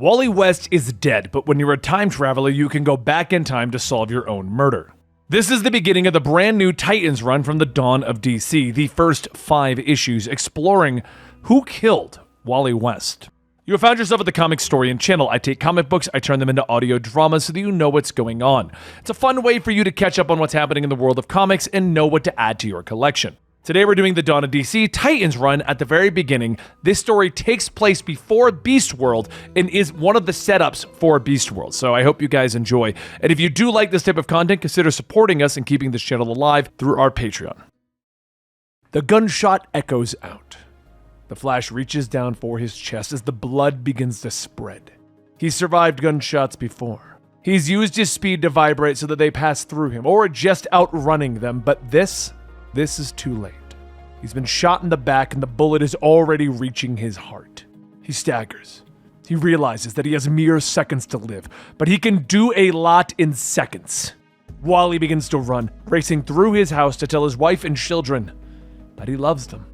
Wally West is dead, but when you're a time traveler, you can go back in time to solve your own murder. This is the beginning of the brand new Titans run from the dawn of DC, the first 5 issues exploring who killed Wally West. You have found yourself at the Comicstorian channel. I take comic books, I turn them into audio dramas so that you know what's going on. It's a fun way for you to catch up on what's happening in the world of comics and know what to add to your collection. Today we're doing the Dawn of DC Titans run at the very beginning. This story takes place before Beast World and is one of the setups for Beast World, so I hope you guys enjoy. And if you do like this type of content, consider supporting us and keeping this channel alive through our Patreon. The gunshot echoes out. The Flash reaches down for his chest as the blood begins to spread. He's survived gunshots before. He's used his speed to vibrate so that they pass through him, or just outrunning them, but this is too late. He's been shot in the back and the bullet is already reaching his heart. He staggers. He realizes that he has mere seconds to live, but he can do a lot in seconds. Wally begins to run, racing through his house to tell his wife and children that he loves them.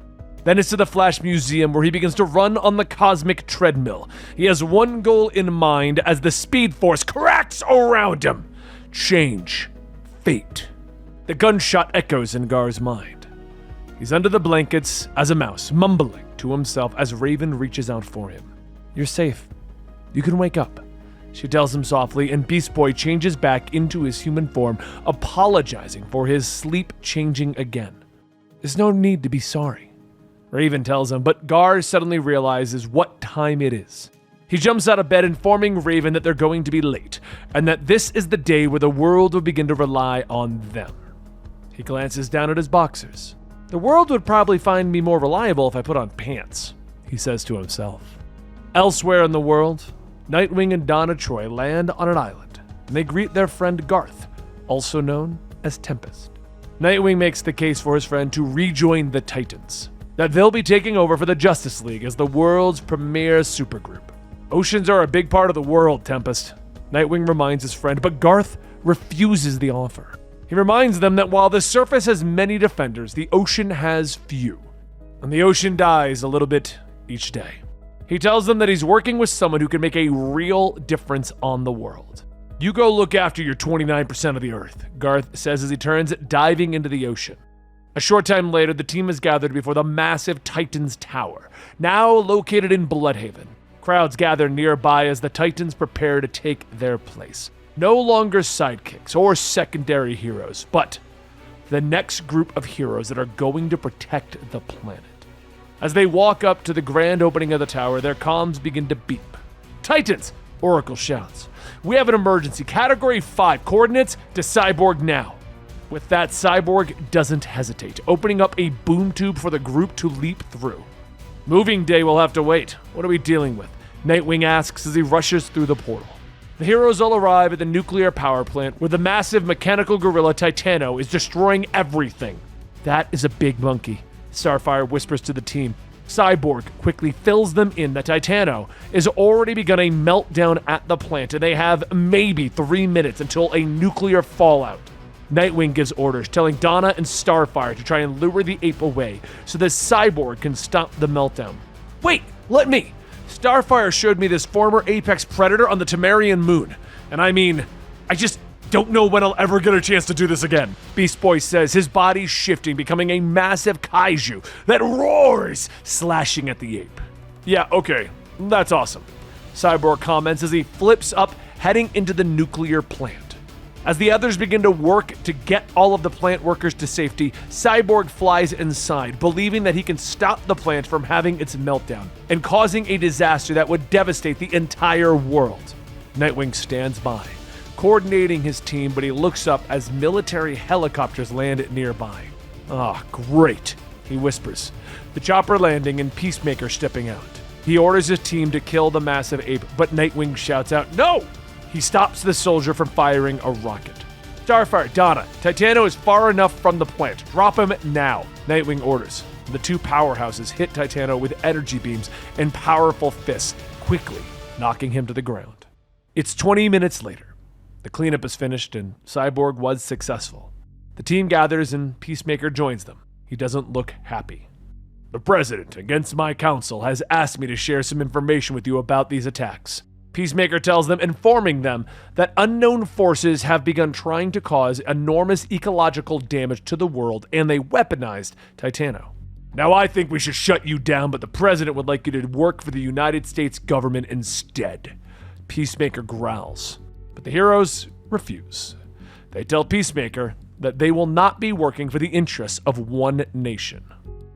Then it's to the Flash Museum where he begins to run on the cosmic treadmill. He has one goal in mind as the Speed Force cracks around him. Change fate. The gunshot echoes in Gar's mind. He's under the blankets as a mouse, mumbling to himself as Raven reaches out for him. "You're safe. You can wake up," she tells him softly, and Beast Boy changes back into his human form, apologizing for his sleep changing again. "There's no need to be sorry," Raven tells him, but Gar suddenly realizes what time it is. He jumps out of bed, informing Raven that they're going to be late, and that this is the day where the world will begin to rely on them. He glances down at his boxers. "The world would probably find me more reliable if I put on pants," he says to himself. Elsewhere in the world, Nightwing and Donna Troy land on an island, and they greet their friend Garth, also known as Tempest. Nightwing makes the case for his friend to rejoin the Titans, that they'll be taking over for the Justice League as the world's premier supergroup. "Oceans are a big part of the world, Tempest," Nightwing reminds his friend, but Garth refuses the offer. He reminds them that while the surface has many defenders, the ocean has few. And the ocean dies a little bit each day. He tells them that he's working with someone who can make a real difference on the world. "You go look after your 29% of the Earth," Garth says as he turns, diving into the ocean. A short time later, the team is gathered before the massive Titans Tower, now located in Bloodhaven. Crowds gather nearby as the Titans prepare to take their place. No longer sidekicks or secondary heroes, but the next group of heroes that are going to protect the planet. As they walk up to the grand opening of the tower, their comms begin to beep. "Titans!" Oracle shouts. "We have an emergency. Category 5. Coordinates to Cyborg now." With that, Cyborg doesn't hesitate, opening up a boom tube for the group to leap through. "Moving day will have to wait. What are we dealing with?" Nightwing asks as he rushes through the portal. The heroes all arrive at the nuclear power plant where the massive mechanical gorilla Titano is destroying everything. "That is a big monkey," Starfire whispers to the team. Cyborg quickly fills them in that Titano has already begun a meltdown at the plant and they have maybe 3 minutes until a nuclear fallout. Nightwing gives orders, telling Donna and Starfire to try and lure the ape away so that Cyborg can stop the meltdown. "Wait, let me!" Starfire showed me this former apex predator on the Temerian moon. And I just don't know when I'll ever get a chance to do this again. Beast Boy says, his body shifting, becoming a massive kaiju that roars, slashing at the ape. "Yeah, okay, that's awesome," Cyborg comments as he flips up, heading into the nuclear plant. As the others begin to work to get all of the plant workers to safety, Cyborg flies inside, believing that he can stop the plant from having its meltdown and causing a disaster that would devastate the entire world. Nightwing stands by, coordinating his team, but he looks up as military helicopters land nearby. "Ah, great," he whispers, the chopper landing and Peacemaker stepping out. He orders his team to kill the massive ape, but Nightwing shouts out, "No!" He stops the soldier from firing a rocket. "Starfire, Donna, Titano is far enough from the plant. Drop him now," Nightwing orders. The two powerhouses hit Titano with energy beams and powerful fists, quickly knocking him to the ground. It's 20 minutes later. The cleanup is finished and Cyborg was successful. The team gathers and Peacemaker joins them. He doesn't look happy. "The President, against my counsel, has asked me to share some information with you about these attacks." Peacemaker tells them, informing them that unknown forces have begun trying to cause enormous ecological damage to the world, and they weaponized Titano. Now I think we should shut you down, but the president would like you to work for the United States government instead. Peacemaker growls, but the heroes refuse. They tell Peacemaker that they will not be working for the interests of one nation.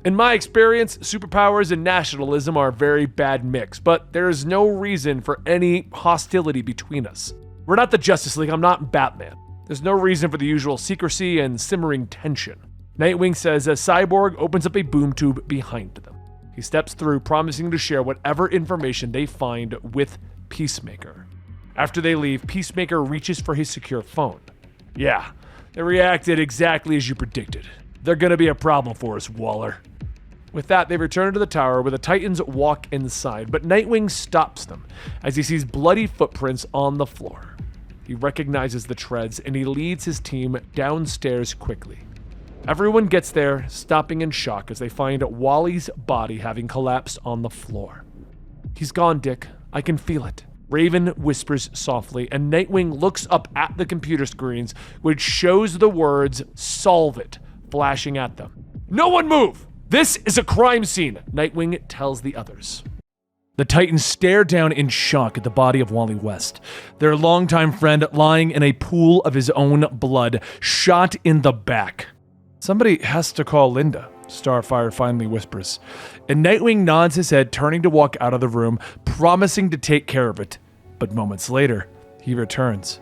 In my experience, superpowers and nationalism are a very bad mix, but there is no reason for any hostility between us. We're not the Justice League, I'm not Batman. There's no reason for the usual secrecy and simmering tension. Nightwing says as Cyborg opens up a boom tube behind them. He steps through, promising to share whatever information they find with Peacemaker. After they leave, Peacemaker reaches for his secure phone. Yeah, they reacted exactly as you predicted. They're gonna be a problem for us, Waller. With that, they return to the tower where the Titans walk inside, but Nightwing stops them as he sees bloody footprints on the floor. He recognizes the treads and he leads his team downstairs quickly. Everyone gets there, stopping in shock as they find Wally's body having collapsed on the floor. He's gone, Dick. I can feel it. Raven whispers softly, and Nightwing looks up at the computer screens, which shows the words, "Solve it," flashing at them. No one move! This is a crime scene, Nightwing tells the others. The Titans stare down in shock at the body of Wally West, their longtime friend lying in a pool of his own blood, shot in the back. Somebody has to call Linda, Starfire finally whispers, and Nightwing nods his head, turning to walk out of the room, promising to take care of it. But moments later, he returns.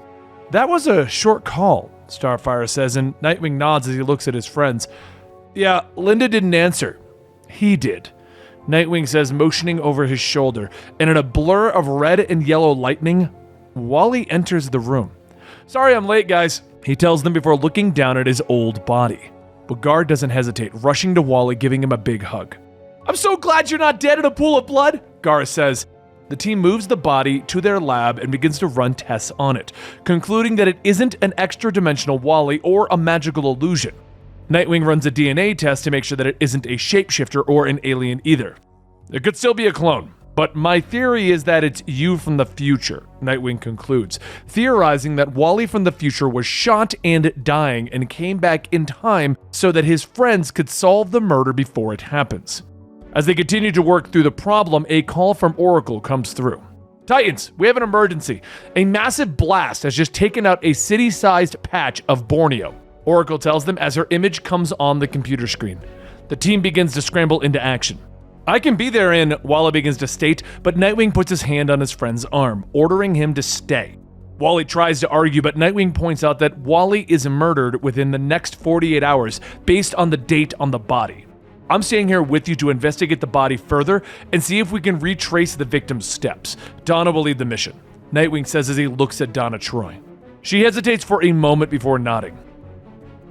That was a short call, Starfire says, and Nightwing nods as he looks at his friends. Yeah, Linda didn't answer. He did, Nightwing says, motioning over his shoulder, and in a blur of red and yellow lightning, Wally enters the room. Sorry I'm late, guys, he tells them before looking down at his old body. But Gar doesn't hesitate, rushing to Wally, giving him a big hug. I'm so glad you're not dead in a pool of blood, Gar says. The team moves the body to their lab and begins to run tests on it, concluding that it isn't an extra-dimensional Wally or a magical illusion. Nightwing runs a DNA test to make sure that it isn't a shapeshifter or an alien either. It could still be a clone, but my theory is that it's you from the future, Nightwing concludes, theorizing that Wally from the future was shot and dying and came back in time so that his friends could solve the murder before it happens. As they continue to work through the problem, a call from Oracle comes through. Titans, we have an emergency. A massive blast has just taken out a city-sized patch of Borneo, Oracle tells them as her image comes on the computer screen. The team begins to scramble into action. I can be there in, Wally begins to state, but Nightwing puts his hand on his friend's arm, ordering him to stay. Wally tries to argue, but Nightwing points out that Wally is murdered within the next 48 hours based on the date on the body. I'm staying here with you to investigate the body further and see if we can retrace the victim's steps. Donna will lead the mission, Nightwing says as he looks at Donna Troy. She hesitates for a moment before nodding.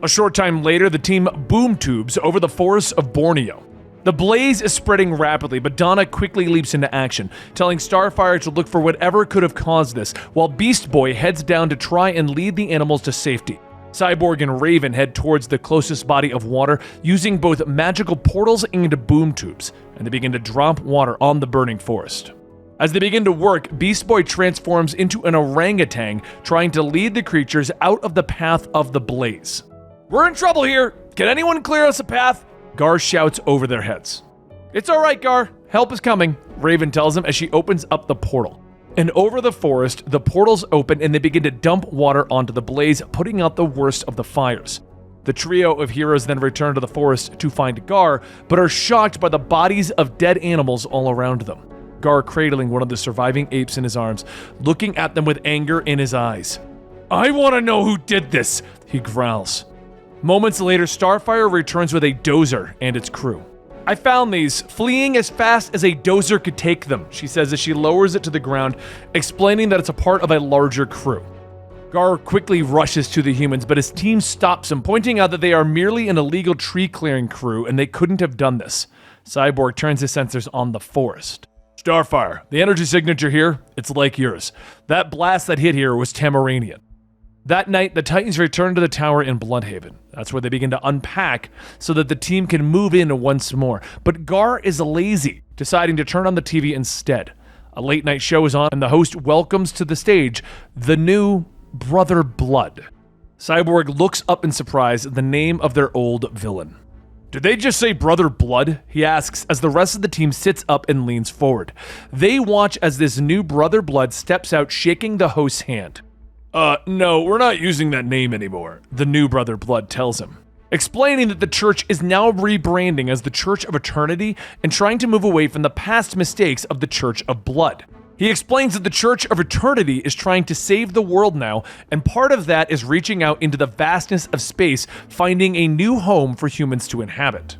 A short time later, the team boom tubes over the forests of Borneo. The blaze is spreading rapidly, but Donna quickly leaps into action, telling Starfire to look for whatever could have caused this, while Beast Boy heads down to try and lead the animals to safety. Cyborg and Raven head towards the closest body of water, using both magical portals and boom tubes, and they begin to drop water on the burning forest. As they begin to work, Beast Boy transforms into an orangutan, trying to lead the creatures out of the path of the blaze. We're in trouble here! Can anyone clear us a path? Gar shouts over their heads. It's alright, Gar. Help is coming, Raven tells him as she opens up the portal. And over the forest, the portals open and they begin to dump water onto the blaze, putting out the worst of the fires. The trio of heroes then return to the forest to find Gar, but are shocked by the bodies of dead animals all around them. Gar cradling one of the surviving apes in his arms, looking at them with anger in his eyes. I want to know who did this, he growls. Moments later, Starfire returns with a dozer and its crew. I found these, fleeing as fast as a dozer could take them, she says as she lowers it to the ground, explaining that it's a part of a larger crew. Gar quickly rushes to the humans, but his team stops him, pointing out that they are merely an illegal tree-clearing crew and they couldn't have done this. Cyborg turns his sensors on the forest. Starfire, the energy signature here, it's like yours. That blast that hit here was Tamaranian. That night, the Titans return to the tower in Bloodhaven. That's where they begin to unpack so that the team can move in once more. But Gar is lazy, deciding to turn on the TV instead. A late night show is on, and the host welcomes to the stage the new Brother Blood. Cyborg looks up in surprise at the name of their old villain. "Did they just say Brother Blood?" he asks as the rest of the team sits up and leans forward. They watch as this new Brother Blood steps out, shaking the host's hand. No, we're not using that name anymore," the new Brother Blood tells him, explaining that the church is now rebranding as the Church of Eternity and trying to move away from the past mistakes of the Church of Blood. He explains that the Church of Eternity is trying to save the world now, and part of that is reaching out into the vastness of space, finding a new home for humans to inhabit.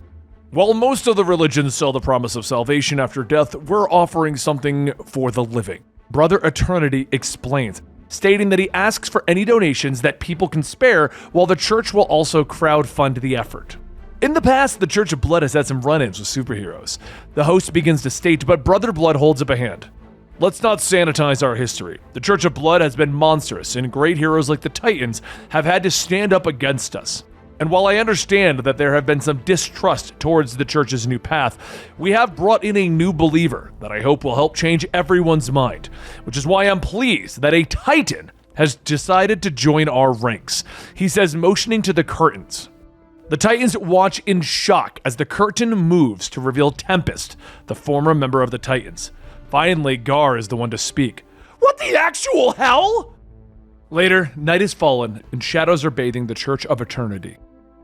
"While most of the religions sell the promise of salvation after death, we're offering something for the living," Brother Eternity explains, stating that he asks for any donations that people can spare, while the church will also crowdfund the effort. In the past, the Church of Blood has had some run-ins with superheroes. The host begins to state, but Brother Blood holds up a hand. "Let's not sanitize our history. The Church of Blood has been monstrous, and great heroes like the Titans have had to stand up against us. And while I understand that there have been some distrust towards the church's new path, we have brought in a new believer that I hope will help change everyone's mind, which is why I'm pleased that a Titan has decided to join our ranks," he says, motioning to the curtains. The Titans watch in shock as the curtain moves to reveal Tempest, the former member of the Titans. Finally, Gar is the one to speak. "What the actual hell?" Later, night has fallen and shadows are bathing the Church of Eternity.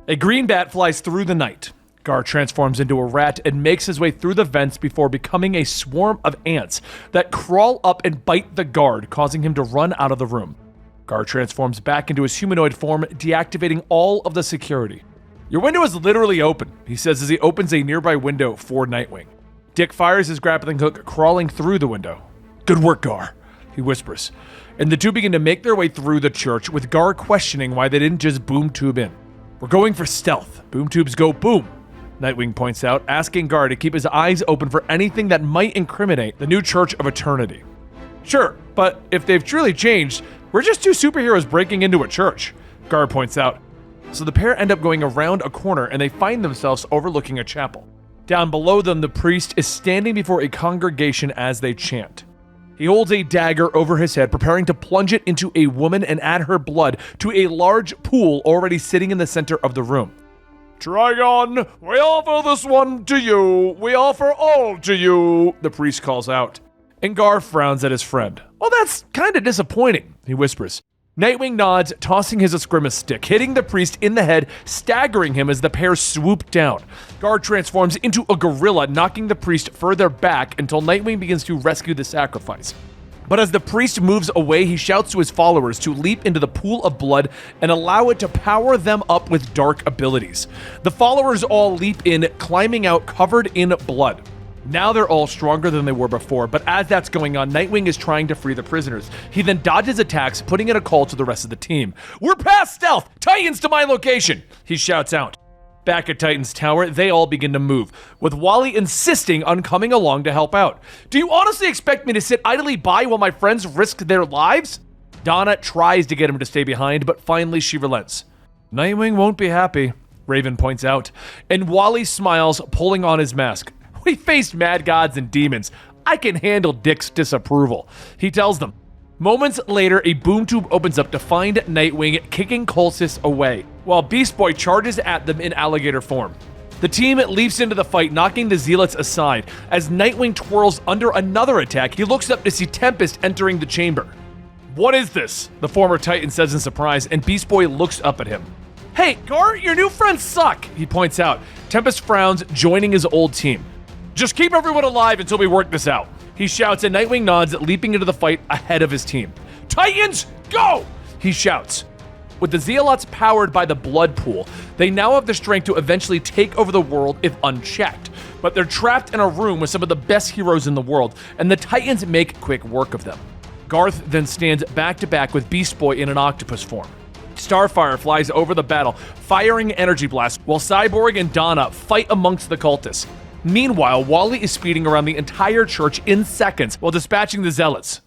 A green bat flies through the night. Gar transforms into a rat and makes his way through the vents before becoming a swarm of ants that crawl up and bite the guard, causing him to run out of the room. Gar transforms back into his humanoid form, deactivating all of the security. "Your window is literally open," he says as he opens a nearby window for Nightwing. Dick fires his grappling hook, crawling through the window. "Good work, Gar," he whispers, and the two begin to make their way through the church, with Gar questioning why they didn't just boom tube in. "We're going for stealth. Boom tubes go boom," Nightwing points out, asking Gar to keep his eyes open for anything that might incriminate the new Church of Eternity. "Sure, but if they've truly changed, we're just two superheroes breaking into a church," Gar points out. So the pair end up going around a corner and they find themselves overlooking a chapel. Down below them, the priest is standing before a congregation as they chant. He holds a dagger over his head, preparing to plunge it into a woman and add her blood to a large pool already sitting in the center of the room. "Trigon, we offer this one to you. We offer all to you," the priest calls out. And Gar frowns at his friend. "Well, that's kind of disappointing," he whispers. Nightwing nods, tossing his Escrima stick, hitting the priest in the head, staggering him as the pair swoop down. Gar transforms into a gorilla, knocking the priest further back until Nightwing begins to rescue the sacrifice. But as the priest moves away, he shouts to his followers to leap into the pool of blood and allow it to power them up with dark abilities. The followers all leap in, climbing out covered in blood. Now they're all stronger than they were before, but as that's going on, Nightwing is trying to free the prisoners. He then dodges attacks, putting in a call to the rest of the team. "We're past stealth! Titans to my location!" he shouts out. Back at Titan's tower, they all begin to move, with Wally insisting on coming along to help out. "Do you honestly expect me to sit idly by while my friends risk their lives?" Donna tries to get him to stay behind, but finally she relents. "Nightwing won't be happy," Raven points out, and Wally smiles, pulling on his mask. "We faced mad gods and demons. I can handle Dick's disapproval," he tells them. Moments later, a boom tube opens up to find Nightwing kicking Colossus away, while Beast Boy charges at them in alligator form. The team leaps into the fight, knocking the Zealots aside. As Nightwing twirls under another attack, he looks up to see Tempest entering the chamber. "What is this?" the former Titan says in surprise, and Beast Boy looks up at him. "Hey, Gar, your new friends suck," he points out. Tempest frowns, joining his old team. "Just keep everyone alive until we work this out," he shouts, and Nightwing nods, leaping into the fight ahead of his team. "Titans, go!" he shouts. With the Zealots powered by the blood pool, they now have the strength to eventually take over the world if unchecked. But they're trapped in a room with some of the best heroes in the world, and the Titans make quick work of them. Garth then stands back to back with Beast Boy in an octopus form. Starfire flies over the battle, firing energy blasts, while Cyborg and Donna fight amongst the cultists. Meanwhile, Wally is speeding around the entire church in seconds while dispatching the Zealots.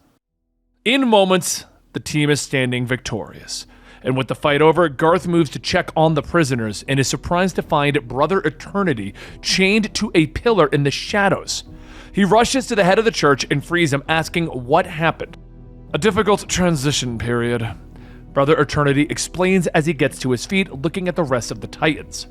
In moments, the team is standing victorious. And with the fight over, Garth moves to check on the prisoners and is surprised to find Brother Eternity chained to a pillar in the shadows. He rushes to the head of the church and frees him, asking what happened. A difficult transition period, Brother Eternity explains as he gets to his feet, looking at the rest of the Titans.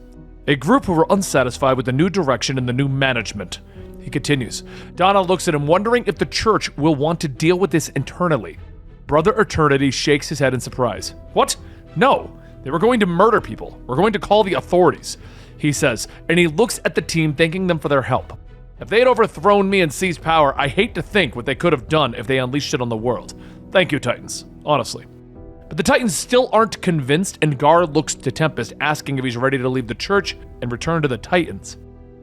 A group who were unsatisfied with the new direction and the new management. He continues. Donna looks at him, wondering if the church will want to deal with this internally. Brother Eternity shakes his head in surprise. What? No. They were going to murder people. We're going to call the authorities, he says, and he looks at the team, thanking them for their help. If they had overthrown me and seized power, I hate to think what they could have done if they unleashed it on the world. Thank you, Titans. Honestly. But the Titans still aren't convinced, and Gar looks to Tempest, asking if he's ready to leave the church and return to the Titans.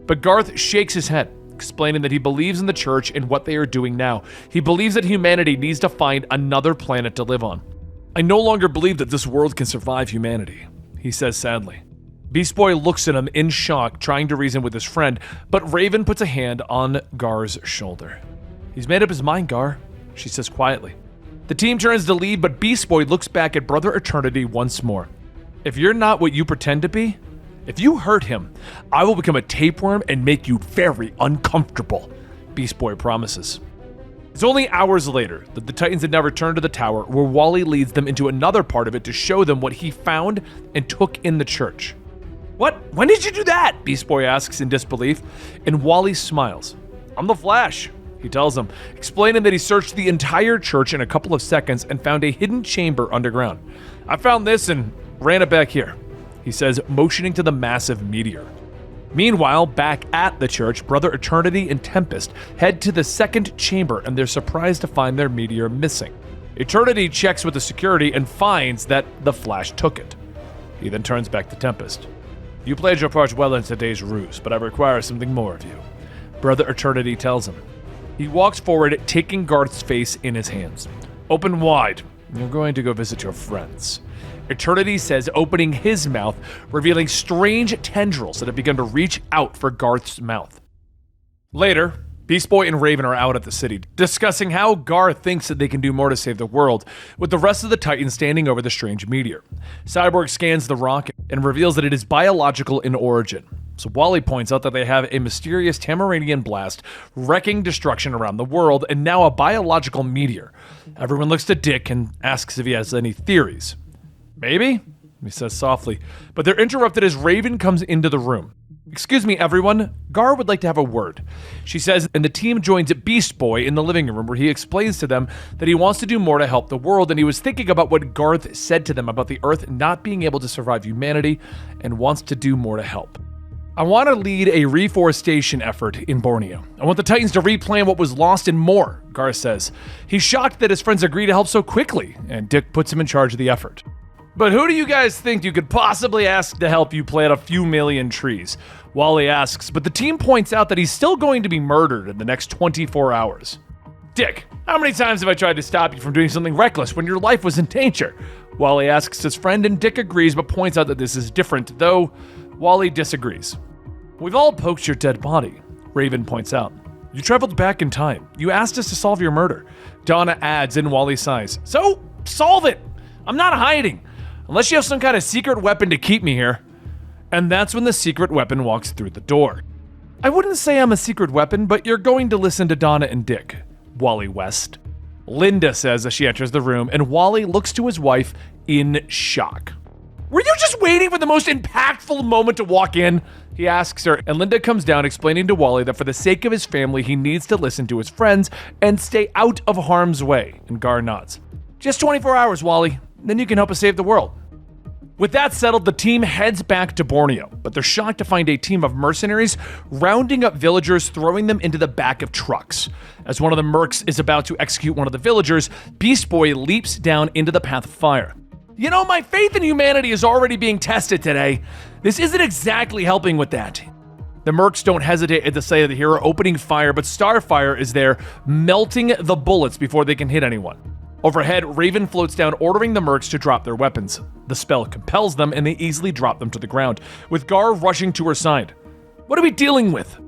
But Garth shakes his head, explaining that he believes in the church and what they are doing now. He believes that humanity needs to find another planet to live on. I no longer believe that this world can survive humanity, he says sadly. Beast Boy looks at him in shock, trying to reason with his friend, but Raven puts a hand on Gar's shoulder. He's made up his mind, Gar, she says quietly. The team turns to leave, but Beast Boy looks back at Brother Eternity once more. If you're not what you pretend to be, if you hurt him, I will become a tapeworm and make you very uncomfortable, Beast Boy promises. It's only hours later that the Titans had now returned to the tower, where Wally leads them into another part of it to show them what he found and took in the church. What? When did you do that? Beast Boy asks in disbelief, and Wally smiles. I'm the Flash, he tells him, explaining that he searched the entire church in a couple of seconds and found a hidden chamber underground. I found this and ran it back here, he says, motioning to the massive meteor. Meanwhile, back at the church, Brother Eternity and Tempest head to the second chamber, and they're surprised to find their meteor missing. Eternity checks with the security and finds that the Flash took it. He then turns back to Tempest. You played your part well in today's ruse, but I require something more of you, Brother Eternity tells him. He walks forward, taking Garth's face in his hands. Open wide. You're going to go visit your friends, Eternity says, opening his mouth, revealing strange tendrils that have begun to reach out for Garth's mouth. Later, Beast Boy and Raven are out at the city, discussing how Garth thinks that they can do more to save the world, with the rest of the Titans standing over the strange meteor. Cyborg scans the rock and reveals that it is biological in origin. So Wally points out that they have a mysterious Tamaranian blast wrecking destruction around the world, and now a biological meteor. Everyone looks to Dick and asks if he has any theories. Maybe, he says softly, but they're interrupted as Raven comes into the room. Excuse me, everyone. Gar would like to have a word, she says, and the team joins Beast Boy in the living room, where he explains to them that he wants to do more to help the world, and he was thinking about what Garth said to them about the Earth not being able to survive humanity and wants to do more to help. I want to lead a reforestation effort in Borneo. I want the Titans to replan what was lost and more, Gar says. He's shocked that his friends agree to help so quickly, and Dick puts him in charge of the effort. But who do you guys think you could possibly ask to help you plant a few million trees? Wally asks, but the team points out that he's still going to be murdered in the next 24 hours. Dick, how many times have I tried to stop you from doing something reckless when your life was in danger? Wally asks his friend, and Dick agrees but points out that this is different, though Wally disagrees. We've all poked your dead body, Raven points out. You traveled back in time. You asked us to solve your murder. Donna adds, and Wally sighs. So, solve it! I'm not hiding. Unless you have some kind of secret weapon to keep me here. And that's when the secret weapon walks through the door. I wouldn't say I'm a secret weapon, but you're going to listen to Donna and Dick, Wally West. Linda says as she enters the room, and Wally looks to his wife in shock. Were you just waiting for the most impactful moment to walk in? He asks her, and Linda comes down, explaining to Wally that for the sake of his family, he needs to listen to his friends and stay out of harm's way, and Gar nods. Just 24 hours, Wally. Then you can help us save the world. With that settled, the team heads back to Borneo, but they're shocked to find a team of mercenaries rounding up villagers, throwing them into the back of trucks. As one of the mercs is about to execute one of the villagers, Beast Boy leaps down into the path of fire. You know, my faith in humanity is already being tested today. This isn't exactly helping with that. The mercs don't hesitate at the sight of the hero opening fire, but Starfire is there, melting the bullets before they can hit anyone. Overhead, Raven floats down, ordering the mercs to drop their weapons. The spell compels them, and they easily drop them to the ground, with Gar rushing to her side. What are we dealing with?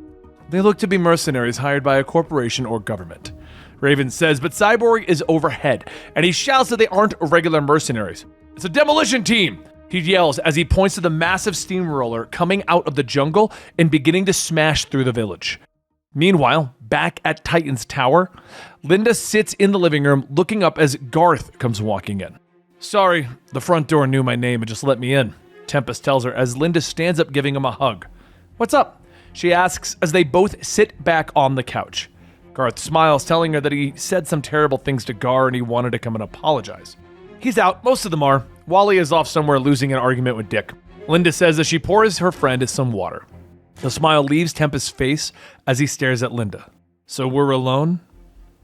They look to be mercenaries hired by a corporation or government, Raven says, but Cyborg is overhead, and he shouts that they aren't regular mercenaries. It's a demolition team, he yells as he points to the massive steamroller coming out of the jungle and beginning to smash through the village. Meanwhile, back at Titan's tower, Linda sits in the living room looking up as Garth comes walking in. "Sorry, the front door knew my name and just let me in," Tempest tells her as Linda stands up giving him a hug. "What's up?" she asks as they both sit back on the couch. Garth smiles, telling her that he said some terrible things to Gar and he wanted to come and apologize. He's out, most of them are. Wally is off somewhere losing an argument with Dick. Linda says as she pours her friend some water. The smile leaves Tempest's face as he stares at Linda. "So we're alone?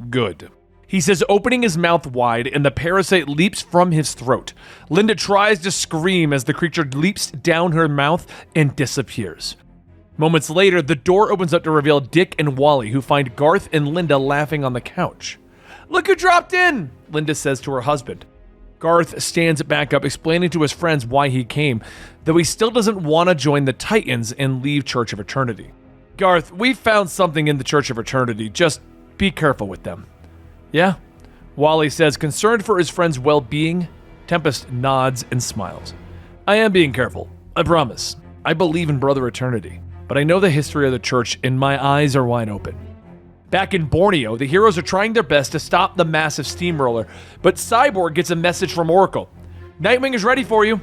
Good." He says, opening his mouth wide, and the parasite leaps from his throat. Linda tries to scream as the creature leaps down her mouth and disappears. Moments later, the door opens up to reveal Dick and Wally, who find Garth and Linda laughing on the couch. "Look who dropped in," Linda says to her husband. Garth stands back up, explaining to his friends why he came, though he still doesn't want to join the Titans and leave Church of Eternity. "Garth, we found something in the Church of Eternity. Just be careful with them." "Yeah?" Wally says, concerned for his friend's well-being. Tempest nods and smiles. "I am being careful. I promise. I believe in Brother Eternity, but I know the history of the Church and my eyes are wide open." Back in Borneo, the heroes are trying their best to stop the massive steamroller, but Cyborg gets a message from Oracle. "Nightwing is ready for you."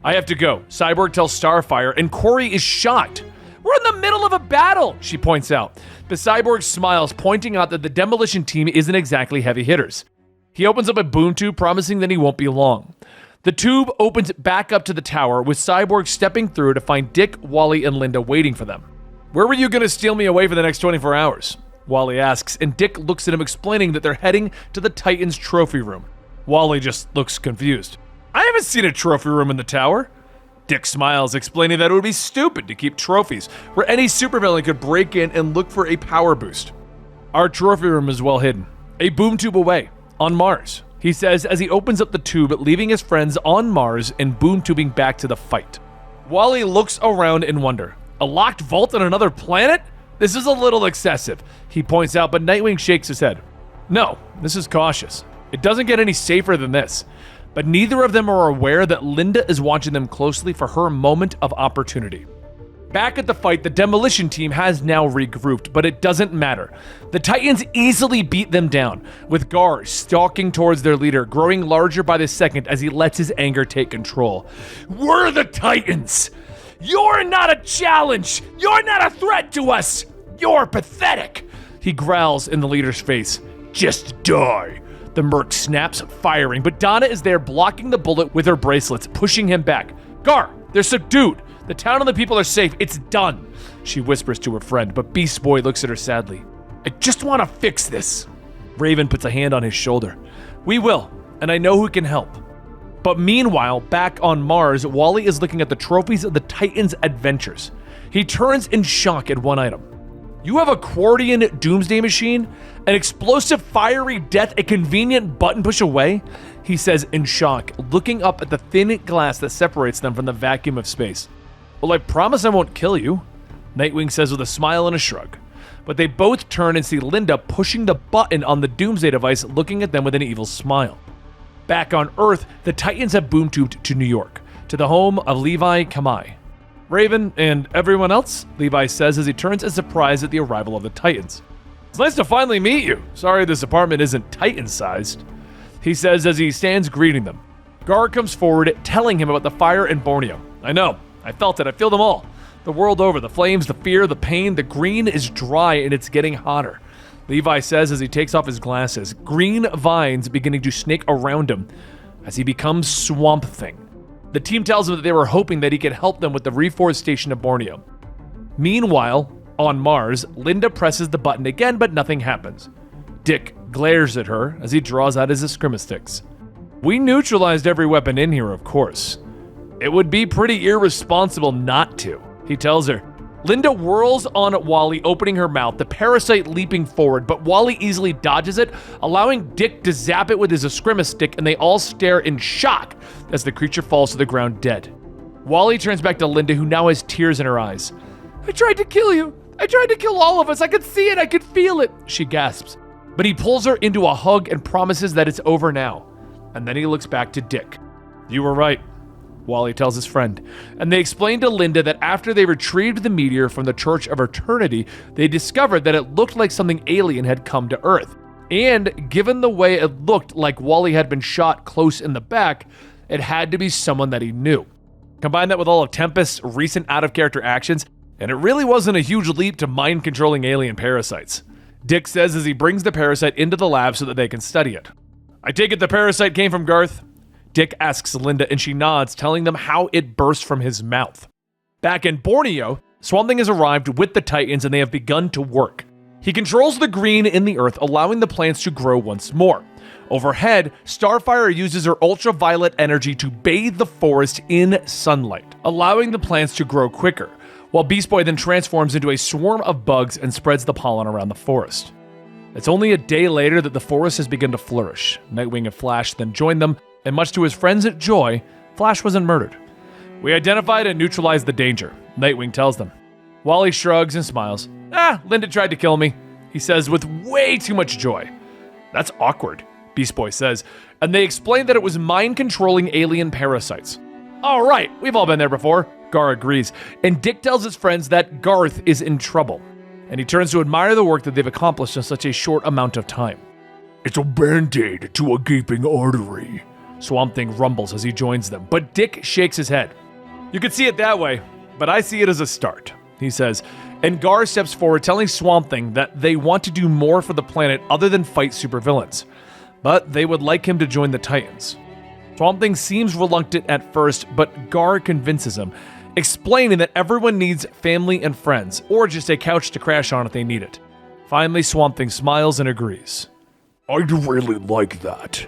"I have to go," Cyborg tells Starfire, and Corey is shocked. "We're in the middle of a battle," she points out. But Cyborg smiles, pointing out that the demolition team isn't exactly heavy hitters. He opens up a boom tube, promising that he won't be long. The tube opens back up to the tower, with Cyborg stepping through to find Dick, Wally, and Linda waiting for them. "Where were you going to steal me away for the next 24 hours? Wally asks, and Dick looks at him, explaining that they're heading to the Titans trophy room. Wally just looks confused. "I haven't seen a trophy room in the tower." Dick smiles, explaining that it would be stupid to keep trophies where any supervillain could break in and look for a power boost. "Our trophy room is well hidden, a boom tube away, on Mars," he says as he opens up the tube, leaving his friends on Mars and boom tubing back to the fight. Wally looks around in wonder. "A locked vault on another planet? This is a little excessive," he points out, but Nightwing shakes his head. "No, this is cautious. It doesn't get any safer than this." But neither of them are aware that Linda is watching them closely for her moment of opportunity. Back at the fight, the demolition team has now regrouped, but it doesn't matter. The Titans easily beat them down, with Gar stalking towards their leader, growing larger by the second as he lets his anger take control. "We're the Titans! You're not a challenge! You're not a threat to us! You're pathetic!" he growls in the leader's face. "Just die!" The merc snaps, firing, but Donna is there blocking the bullet with her bracelets, pushing him back. "Gar, they're subdued. The town and the people are safe. It's done," she whispers to her friend, but Beast Boy looks at her sadly. "I just want to fix this." Raven puts a hand on his shoulder. "We will, and I know who can help." But meanwhile, back on Mars, Wally is looking at the trophies of the Titans' adventures. He turns in shock at one item. "You have a Quardian doomsday machine? An explosive fiery death a convenient button push away?" he says in shock, looking up at the thin glass that separates them from the vacuum of space. "Well, I promise I won't kill you," Nightwing says with a smile and a shrug. But they both turn and see Linda pushing the button on the doomsday device, looking at them with an evil smile. Back on Earth, the Titans have boom-tubed to New York, to the home of Levi Kamai. "Raven and everyone else," Levi says as he turns in surprise at the arrival of the Titans. "It's nice to finally meet you. Sorry this apartment isn't Titan-sized," he says as he stands greeting them. Gar comes forward, telling him about the fire in Borneo. "I know. I felt it. I feel them all. The world over. The flames, the fear, the pain. The green is dry and it's getting hotter," Levi says as he takes off his glasses, green vines beginning to snake around him as he becomes Swamp Thing. The team tells him that they were hoping that he could help them with the Reforestation of Borneo. Meanwhile, on Mars, Linda presses the button again, but nothing happens. Dick glares at her as he draws out his Escrima-sticks. "We neutralized every weapon in here, of course. It would be pretty irresponsible not to," he tells her. Linda whirls on Wally, opening her mouth, the parasite leaping forward, but Wally easily dodges it, allowing Dick to zap it with his Escrima-stick, and they all stare in shock as the creature falls to the ground dead. Wally turns back to Linda, who now has tears in her eyes. "I tried to kill you. I tried to kill all of us. I could see it. I could feel it," she gasps. But he pulls her into a hug and promises that it's over now. And then he looks back to Dick. "You were right. Wally tells his friend, and they explain to Linda that after they retrieved the meteor from the Church of Eternity, they discovered that it looked like something alien had come to Earth. And given the way it looked like Wally had been shot close in the back, it had to be someone that he knew. Combine that with all of Tempest's recent out-of-character actions, and it really wasn't a huge leap to mind-controlling alien parasites. Dick says as he brings the parasite into the lab so that they can study it. I take it the parasite came from Garth? Dick asks Linda and she nods, telling them how it burst from his mouth. Back in Borneo, Swamp Thing has arrived with the Titans and they have begun to work. He controls the green in the earth, allowing the plants to grow once more. Overhead, Starfire uses her ultraviolet energy to bathe the forest in sunlight, allowing the plants to grow quicker, while Beast Boy then transforms into a swarm of bugs and spreads the pollen around the forest. It's only a day later that the forest has begun to flourish. Nightwing and Flash then join them, and much to his friends' joy, Flash wasn't murdered. We identified and neutralized the danger, Nightwing tells them. Wally shrugs and smiles. Linda tried to kill me, he says with way too much joy. That's awkward, Beast Boy says, and they explain that it was mind-controlling alien parasites. All right, we've all been there before, Gar agrees, and Dick tells his friends that Garth is in trouble, and he turns to admire the work that they've accomplished in such a short amount of time. It's a band-aid to a gaping artery, Swamp Thing rumbles as he joins them, but Dick shakes his head. You could see it that way, but I see it as a start, he says, and Gar steps forward telling Swamp Thing that they want to do more for the planet other than fight supervillains, but they would like him to join the Titans. Swamp Thing seems reluctant at first, but Gar convinces him, explaining that everyone needs family and friends, or just a couch to crash on if they need it. Finally, Swamp Thing smiles and agrees. I'd really like that.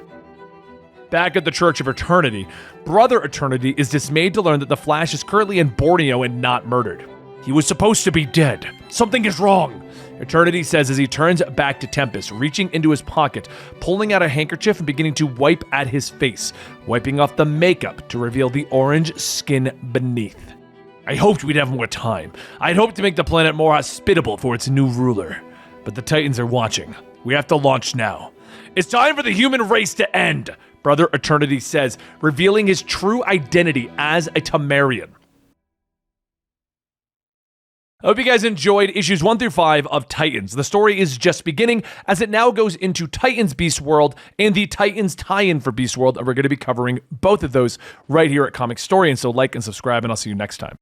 Back at the Church of Eternity, Brother Eternity is dismayed to learn that the Flash is currently in Borneo and not murdered. He was supposed to be dead. Something is wrong, Eternity says as he turns back to Tempest, reaching into his pocket, pulling out a handkerchief and beginning to wipe at his face, wiping off the makeup to reveal the orange skin beneath. I hoped we'd have more time. I'd hoped to make the planet more hospitable for its new ruler. But the Titans are watching. We have to launch now. It's time for the human race to end, Brother Eternity says, revealing his true identity as a Tamarian. I hope you guys enjoyed issues 1 through 5 of Titans. The story is just beginning as it now goes into Titans Beast World and the Titans tie-in for Beast World, and we're going to be covering both of those right here at Comicstorian, so like and subscribe, and I'll see you next time.